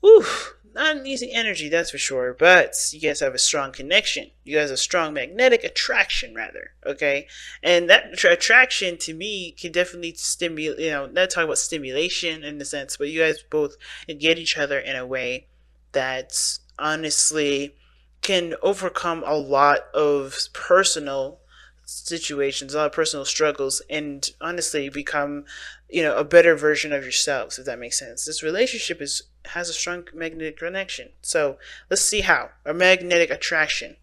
Whew, not an easy energy, that's for sure. But you guys have a strong connection. You guys have a strong magnetic attraction, rather. Okay, and that attraction to me can definitely stimulate. Not talk about stimulation in the sense, but you guys both get each other in a way that honestly can overcome a lot of personal situations, a lot of personal struggles, and honestly become, a better version of yourselves, if that makes sense. This relationship has a strong magnetic connection. So let's see how. A magnetic attraction.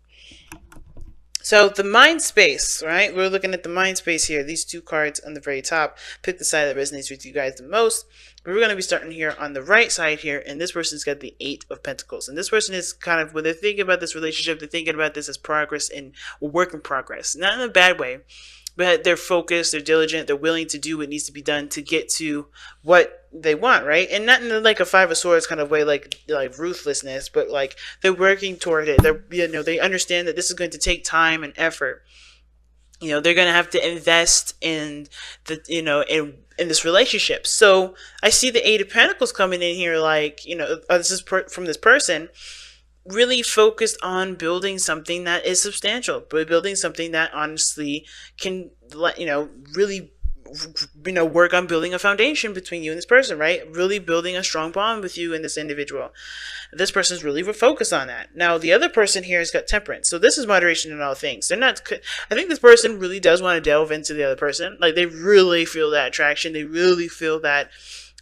So the mind space, right? We're looking at the mind space here. These two cards on the very top. Pick the side that resonates with you guys the most. We're going to be starting here on the right side here, and this person's got the Eight of Pentacles. And this person is kind of, when they're thinking about this relationship, they're thinking about this as progress and work in progress. Not in a bad way, but they're focused, they're diligent, they're willing to do what needs to be done to get to what they want, right? And not in like a Five of Swords kind of way, like ruthlessness, but like they're working toward it. They understand that this is going to take time and effort. They're going to have to invest in in this relationship. So I see the Eight of Pentacles coming in here, like, this is from this person really focused on building something that is substantial, but building something that honestly can really work on building a foundation between you and this person, right? Really building a strong bond with you and this individual. This person's really focused on that. Now the other person here has got temperance, so this is moderation in all things. They're not, I think this person really does want to delve into the other person. Like, they really feel that attraction, they really feel that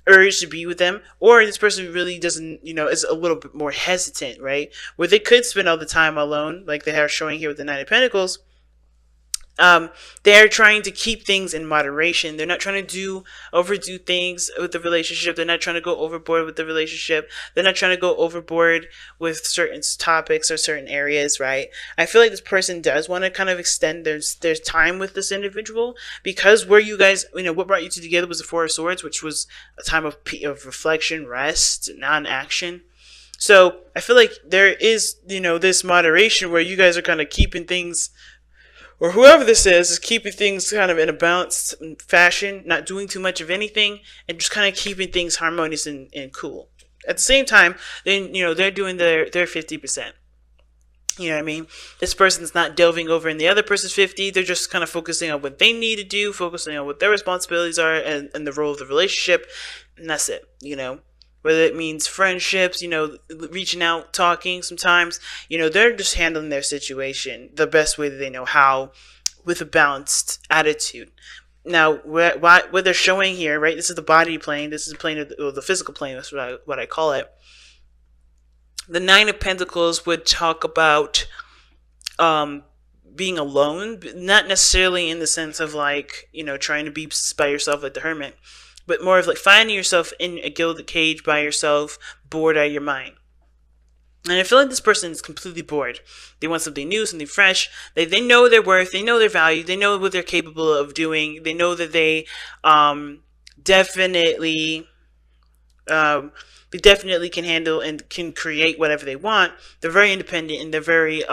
urge to be with them, or this person really doesn't, is a little bit more hesitant, right? Where they could spend all the time alone, like they are showing here with the Nine of Pentacles. They're trying to keep things in moderation. They're not trying to overdo things with the relationship. They're not trying to go overboard with the relationship. They're not trying to go overboard with certain topics or certain areas, right? I feel like this person does want to kind of extend their time with this individual, because where you guys, what brought you two together was the Four of Swords, which was a time of reflection, rest, non-action. So I feel like there is, this moderation where you guys are kind of keeping things, or whoever this is keeping things kind of in a balanced fashion, not doing too much of anything, and just kind of keeping things harmonious and cool. At the same time, then they're doing their 50%. You know what I mean? This person's not delving over in the other person's 50. They're just kind of focusing on what they need to do, focusing on what their responsibilities are, and the role of the relationship, and that's it. Whether it means friendships, reaching out, talking sometimes, they're just handling their situation the best way that they know how, with a balanced attitude. Now, what they're showing here, right? This is the body plane. This is the plane of the physical plane. That's what I call it. The Nine of Pentacles would talk about being alone, not necessarily in the sense of like, trying to be by yourself like the hermit, but more of like finding yourself in a gilded cage by yourself, bored out of your mind. And I feel like this person is completely bored. They want something new, something fresh. They know their worth. They know their value. They know what they're capable of doing. They know that definitely they definitely can handle and can create whatever they want. They're very independent and they're very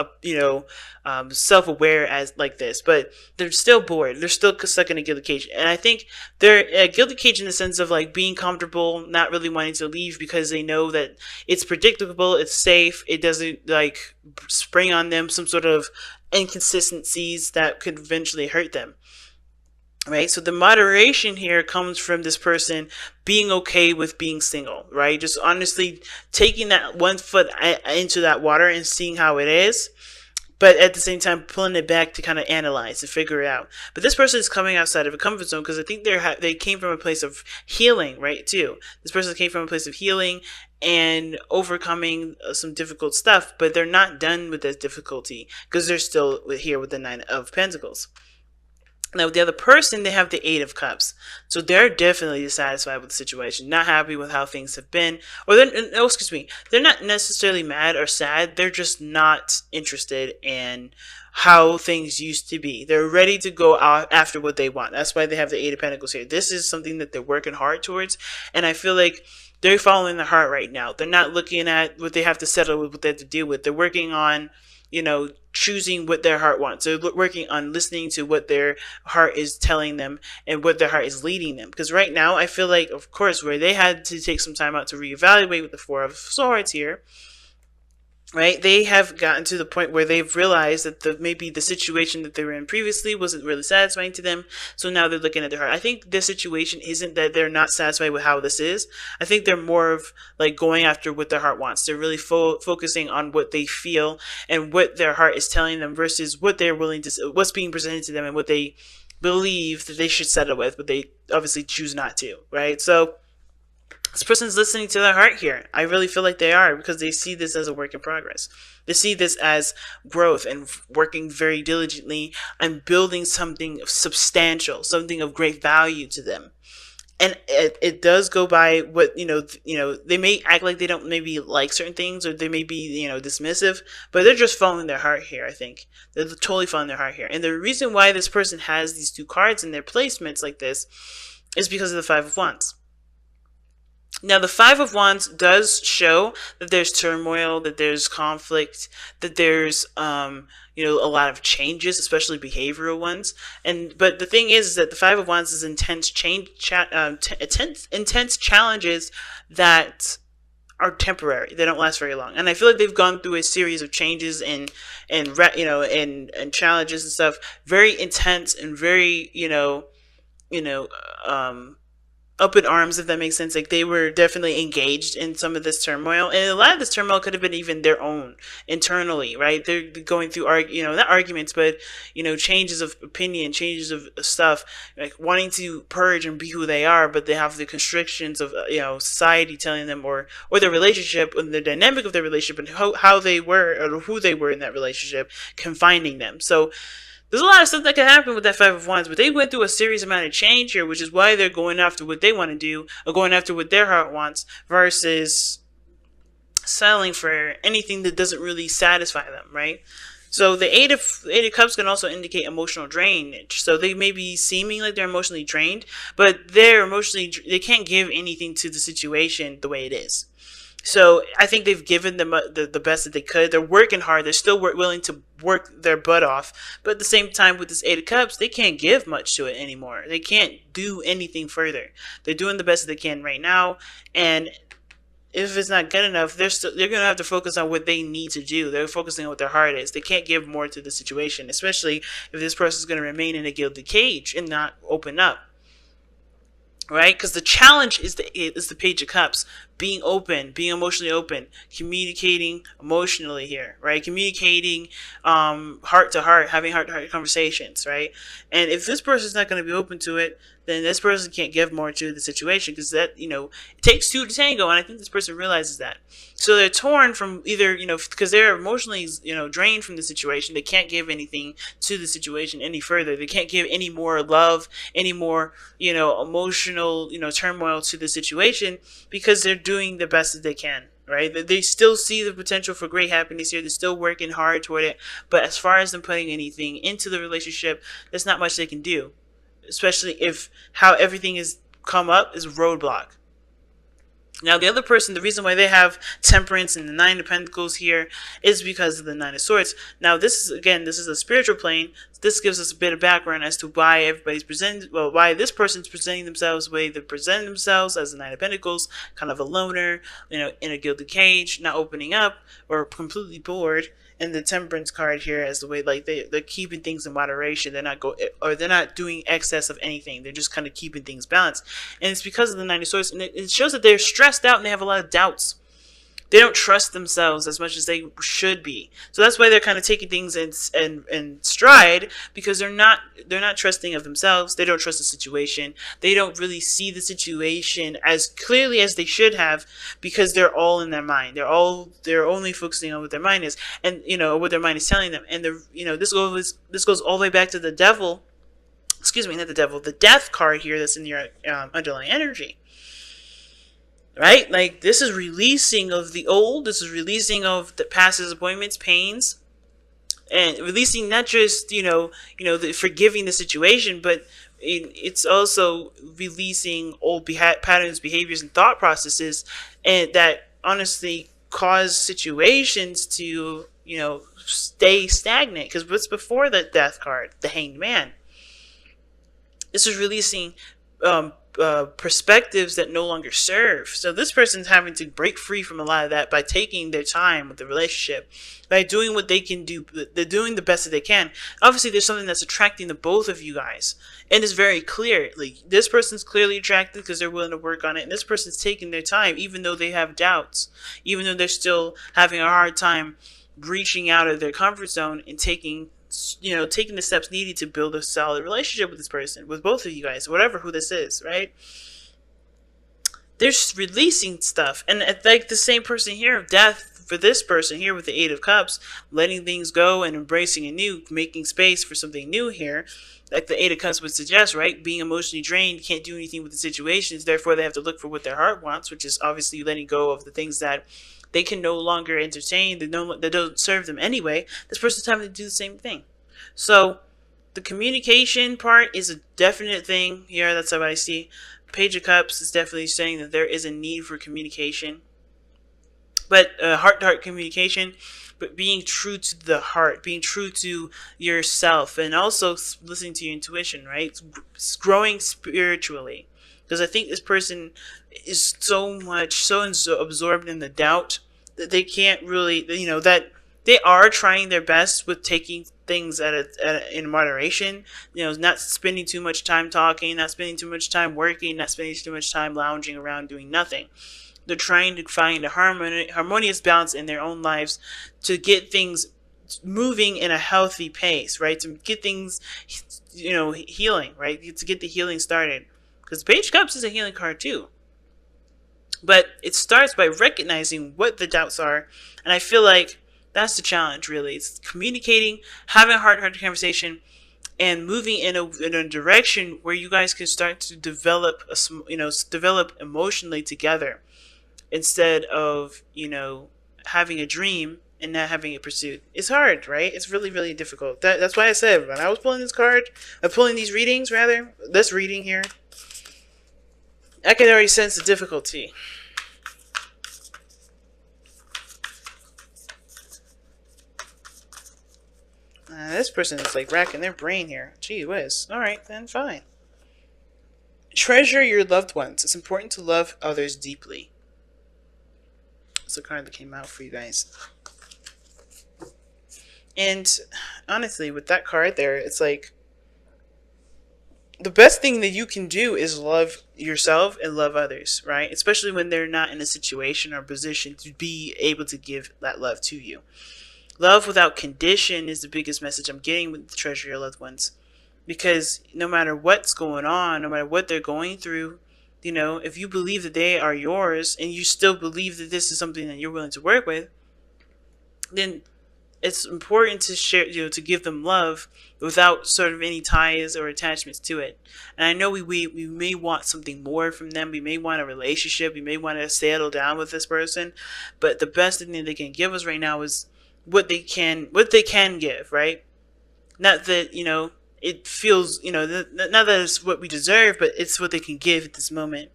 self-aware as like this, but they're still bored. They're still stuck in a gilded cage, and I think they're a gilded cage in the sense of like being comfortable, not really wanting to leave because they know that it's predictable, it's safe, it doesn't like spring on them some sort of inconsistencies that could eventually hurt them. Right, so the moderation here comes from this person being okay with being single, right? Just honestly taking that one foot into that water and seeing how it is, but at the same time pulling it back to kind of analyze and figure it out. But this person is coming outside of a comfort zone because I think they came from a place of healing, right? Too. This person came from a place of healing and overcoming some difficult stuff, but they're not done with this difficulty because they're still here with the Nine of Pentacles. Now, with the other person, they have the Eight of Cups. So they're definitely dissatisfied with the situation, not happy with how things have been. Or, they're not necessarily mad or sad. They're just not interested in how things used to be. They're ready to go out after what they want. That's why they have the Eight of Pentacles here. This is something that they're working hard towards. And I feel like they're following their heart right now. They're not looking at what they have to settle with, what they have to deal with. They're working on choosing what their heart wants. They're working on listening to what their heart is telling them and what their heart is leading them. Because right now, I feel like, of course, where they had to take some time out to reevaluate with the Four of Swords here, right? They have gotten to the point where they've realized that maybe the situation that they were in previously wasn't really satisfying to them. So now they're looking at their heart. I think this situation isn't that they're not satisfied with how this is. I think they're more of like going after what their heart wants. They're really focusing on what they feel and what their heart is telling them versus what they're willing to, what's being presented to them and what they believe that they should settle with, but they obviously choose not to, right? So this person's listening to their heart here. I really feel like they are, because they see this as a work in progress. They see this as growth and working very diligently and building something substantial, something of great value to them. And it does go by what, they may act like they don't maybe like certain things, or they may be, dismissive, but they're just following their heart here, I think. They're totally following their heart here. And the reason why this person has these two cards in their placements like this is because of the Five of Wands. Now, the Five of Wands does show that there's turmoil, that there's conflict, that there's, a lot of changes, especially behavioral ones. But the thing is that the Five of Wands is intense challenges that are temporary. They don't last very long. And I feel like they've gone through a series of changes and challenges and stuff, very intense and very, up in arms, if that makes sense. Like, they were definitely engaged in some of this turmoil, and a lot of this turmoil could have been even their own internally, right? They're going through not arguments, but changes of opinion, changes of stuff, like wanting to purge and be who they are, but they have the constrictions of society telling them, or their relationship and the dynamic of their relationship, and how they were or who they were in that relationship confining them. So there's a lot of stuff that can happen with that Five of Wands, but they went through a serious amount of change here, which is why they're going after what they want to do, or going after what their heart wants, versus settling for anything that doesn't really satisfy them, right? So the Eight of Cups can also indicate emotional drainage. So they may be seeming like they're emotionally drained, but they can't give anything to the situation the way it is. So I think they've given them the best that they could. They're working hard. They're still willing to work their butt off. But at the same time, with this Eight of Cups, they can't give much to it anymore. They can't do anything further. They're doing the best that they can right now. And if it's not good enough, they're going to have to focus on what they need to do. They're focusing on what their heart is. They can't give more to the situation, especially if this person is going to remain in a gilded cage and not open up. Right? Because the challenge is the Page of Cups. Being open, being emotionally open, communicating emotionally here, right? Communicating heart to heart, having heart to heart conversations, right? And if this person's not going to be open to it, then this person can't give more to the situation, because that, it takes two to tango, and I think this person realizes that. So they're torn from either, because they're emotionally, drained from the situation. They can't give anything to the situation any further. They can't give any more love, any more, emotional, turmoil to the situation, because they're doing the best that they can, right? They still see the potential for great happiness here. They're still working hard toward it. But as far as them putting anything into the relationship, there's not much they can do, especially if how everything is come up is roadblock. Now, the other person, the reason why they have Temperance and the Nine of Pentacles here is because of the Nine of Swords. Now, this is a spiritual plane. This gives us a bit of background as to why why this person's presenting themselves the way they're presenting themselves, as the Nine of Pentacles, kind of a loner, in a gilded cage, not opening up, or completely bored. And the Temperance card here as the way, like, they're keeping things in moderation. They're not doing excess of anything. They're just kind of keeping things balanced. And it's because of the Nine of Swords. And it shows that they're stressed out and they have a lot of doubts. They don't trust themselves as much as they should be. So that's why they're kind of taking things in stride, because they're not trusting of themselves. They don't trust the situation. They don't really see the situation as clearly as they should have, because they're all in their mind. They're only focusing on what their mind is, and what their mind is telling them. And this goes all the way back to the Devil. Excuse me, not the Devil. The Death card here that's in your underlying energy. Right? Like, this is releasing of the old. This is releasing of the past disappointments, pains, and releasing not just, forgiving the situation, but it's also releasing old patterns, behaviors, and thought processes, and that honestly cause situations to, stay stagnant. Because what's before the death card? The Hanged Man. This is releasing perspectives that no longer serve. So this person's having to break free from a lot of that by taking their time with the relationship, by doing what they can do. They're doing the best that they can. Obviously, there's something that's attracting the both of you guys, and it's very clear. Like, this person's clearly attracted because they're willing to work on it, and this person's taking their time, even though they have doubts, even though they're still having a hard time reaching out of their comfort zone and taking the steps needed to build a solid relationship with this person, with both of you guys, whatever who this is, right? They're releasing stuff. And like the same person here of death, for this person here with the Eight of Cups, letting things go and embracing anew, making space for something new here, like the Eight of Cups would suggest, right? Being emotionally drained, can't do anything with the situations, therefore they have to look for what their heart wants, which is obviously letting go of the things that they can no longer entertain, that don't serve them anyway. This person's having to do the same thing. So the communication part is a definite thing here. That's what I see. Page of Cups is definitely saying that there is a need for communication, but heart-to-heart communication, but being true to the heart, being true to yourself, and also listening to your intuition, right? It's growing spiritually. Because I think this person is so absorbed in the doubt that they can't really, that they are trying their best with taking things in moderation. Not spending too much time talking, not spending too much time working, not spending too much time lounging around doing nothing. They're trying to find a harmonious balance in their own lives to get things moving in a healthy pace, right? To get things, healing, right? To get the healing started. Because Page of Cups is a healing card too. But it starts by recognizing what the doubts are. And I feel like that's the challenge, really. It's communicating, having a heart-to-heart conversation, and moving in a direction where you guys can start to develop emotionally together, instead of, having a dream and not having it pursued. It's hard, right? It's really, really difficult. That's why I said, when I was pulling these readings, rather, this reading here, I can already sense the difficulty. This person is like racking their brain here. Gee whiz. Alright, then fine. Treasure your loved ones. It's important to love others deeply. It's a card that came out for you guys. And honestly, with that card there, it's like, the best thing that you can do is love yourself and love others, right? Especially when they're not in a situation or position to be able to give that love to you. Love without condition is the biggest message I'm getting with the Treasure Your Loved Ones. Because no matter what's going on, no matter what they're going through, if you believe that they are yours and you still believe that this is something that you're willing to work with, then it's important to share, to give them love without sort of any ties or attachments to it. And I know we may want something more from them. We may want a relationship. We may want to settle down with this person. But the best thing that they can give us right now is what they can give, right? Not that, it feels, not that it's what we deserve, but it's what they can give at this moment.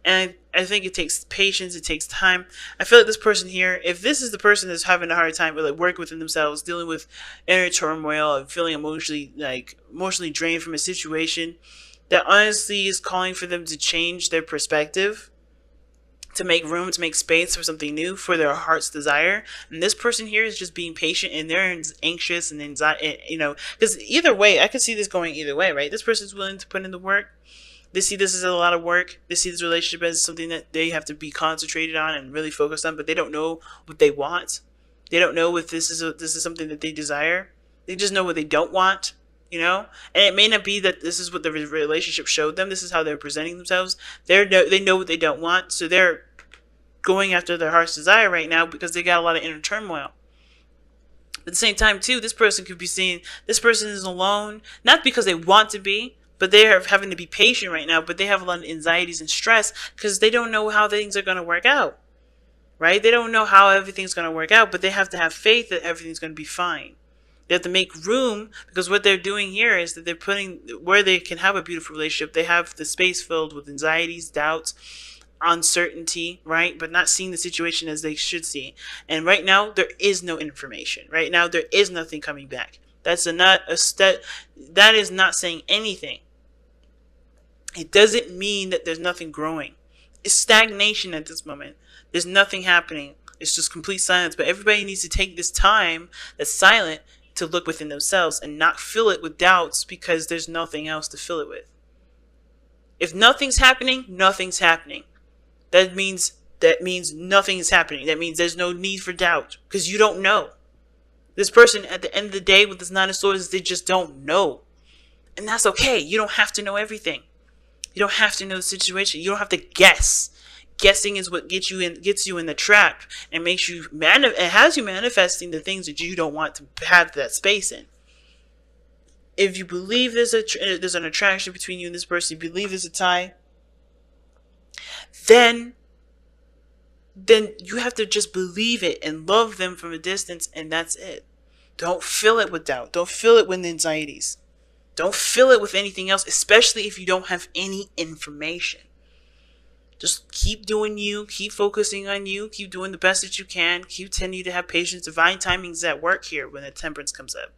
And I think it takes patience, it takes time. I feel like this person here, if this is the person that's having a hard time with working within themselves, dealing with inner turmoil and feeling emotionally drained from a situation, that honestly is calling for them to change their perspective, to make room, to make space for something new, for their heart's desire. And this person here is just being patient, and they're anxious and anxiety, because either way, I could see this going either way, right? This person's willing to put in the work. They see this as a lot of work. They see this relationship as something that they have to be concentrated on and really focused on, but they don't know what they want. They don't know if this is something that they desire. They just know what they don't want, And it may not be that this is what the relationship showed them. This is how they're presenting themselves. They know what they don't want, so they're going after their heart's desire right now because they got a lot of inner turmoil. At the same time, too, this person could be seeing this person is alone, not because they want to be, but they are having to be patient right now, but they have a lot of anxieties and stress because they don't know how things are going to work out, right? They don't know how everything's going to work out, but they have to have faith that everything's going to be fine. They have to make room, because what they're doing here is that they're putting, where they can have a beautiful relationship, they have the space filled with anxieties, doubts, uncertainty, right? But not seeing the situation as they should see. And right now, there is no information. Right now, there is nothing coming back. That is not saying anything. It doesn't mean that there's nothing growing. It's stagnation at this moment. There's nothing happening. It's just complete silence. But everybody needs to take this time that's silent to look within themselves and not fill it with doubts, because there's nothing else to fill it with. If nothing's happening, nothing's happening. That means nothing is happening. That means there's no need for doubt, because you don't know. This person at the end of the day with this Nine of Swords, they just don't know. And that's okay. You don't have to know everything. You don't have to know the situation. You don't have to guess. Guessing is what gets you in the trap and makes you it has you manifesting the things that you don't want to have that space in. If you believe there's an attraction between you and this person, you believe there's a tie, then you have to just believe it and love them from a distance, and that's it. Don't fill it with doubt. Don't fill it with anxieties. Don't fill it with anything else, especially if you don't have any information. Just keep doing you, keep focusing on you, keep doing the best that you can, keep tending to have patience. Divine timing is at work here when the temperance comes up.